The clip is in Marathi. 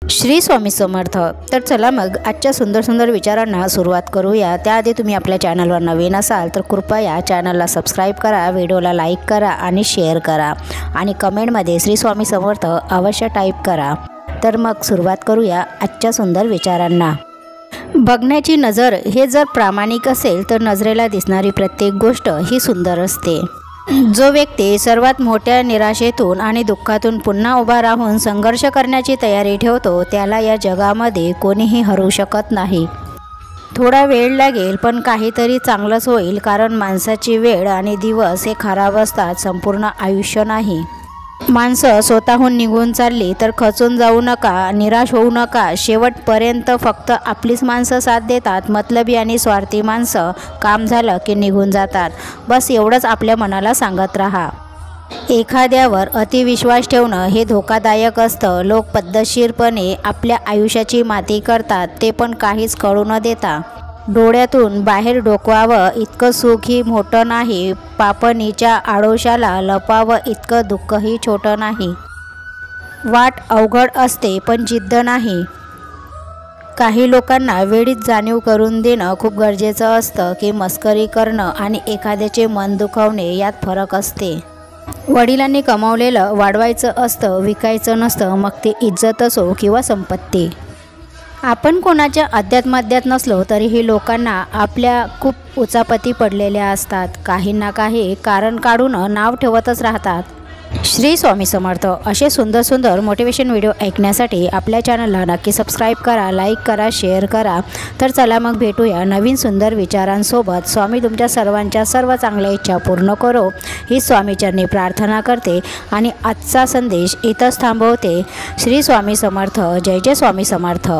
श्री स्वामी समर्थ। तर चला मग आजच्या सुंदर विचारांना सुरुवात करूया। त्याआधी तुम्ही आपल्या चॅनलवर नवीन असाल तर कृपया चॅनलला सबस्क्राईब करा, व्हिडिओला लाईक करा आणि शेअर करा आणि कमेंटमध्ये श्री स्वामी समर्थ अवश्य टाईप करा। तर मग सुरुवात करूया आजच्या सुंदर विचारांना। बघण्याची नजर हे जर प्रामाणिक असेल तर नजरेला दिसणारी प्रत्येक गोष्ट ही सुंदर असते। जो व्यक्ती सर्वात मोठ्या निराशेतून आणि दुःखातून पुन्हा उभा राहून संघर्ष करण्याची तयारी ठेवतो त्याला या जगामध्ये कोणीही हरवू शकत नाही। थोडा वेळ लागेल पण काहीतरी चांगलंच होईल, कारण माणसाची वेळ आणि दिवस हे खराब असतात, संपूर्ण आयुष्य नाही। माणसं स्वतःहून निघून चालली तर खचून जाऊ नका, निराश होऊ नका। शेवटपर्यंत फक्त आपलीच माणसं साथ देतात। मतलबी आणि स्वार्थी माणसं काम झालं की निघून जातात। बस एवढंच आपल्या मनाला सांगत राहा। एखाद्यावर अतिविश्वास ठेवणं हे धोकादायक असतं। लोक पद्धतशीरपणे आपल्या आयुष्याची माती करतात, ते पण काहीच कळू न देता। डोळ्यातून बाहेर डोकवावं इतकं सुख ही मोठं नाही, पापणीच्या आडोशाला लपावं इतकं दुःखही छोटं नाही। वाट अवघड असते पण जिद्द नाही। काही लोकांना वेळीच जाणीव करून देणं खूप गरजेचं असतं की मस्करी करणं आणि एखाद्याचे मन दुखावणे यात फरक असते। वडिलांनी कमावलेलं वाढवायचं असतं, विकायचं नसतं, मग ते इज्जत असो किंवा संपत्ती। आपण कोणाच्या अध्यात्माध्यात नसलो तरीही लोकांना आपल्या खूप उचापती पडलेल्या असतात। काही ना काही कारण काढून नाव ठेवतच राहतात। श्री स्वामी समर्थ। असे सुंदर मोटिवेशन व्हिडिओ ऐकण्यासाठी आपल्या चॅनलला नक्की सबस्क्राईब करा, लाईक करा, शेअर करा। तर चला मग भेटूया नवीन सुंदर विचारांसोबत। स्वामी तुमच्या सर्वांच्या सर्व चांगल्या इच्छा पूर्ण करो ही स्वामीचरणी प्रार्थना करते आणि आजचा संदेश इथंच थांबवते। श्री स्वामी समर्थ। जय जय स्वामी समर्थ।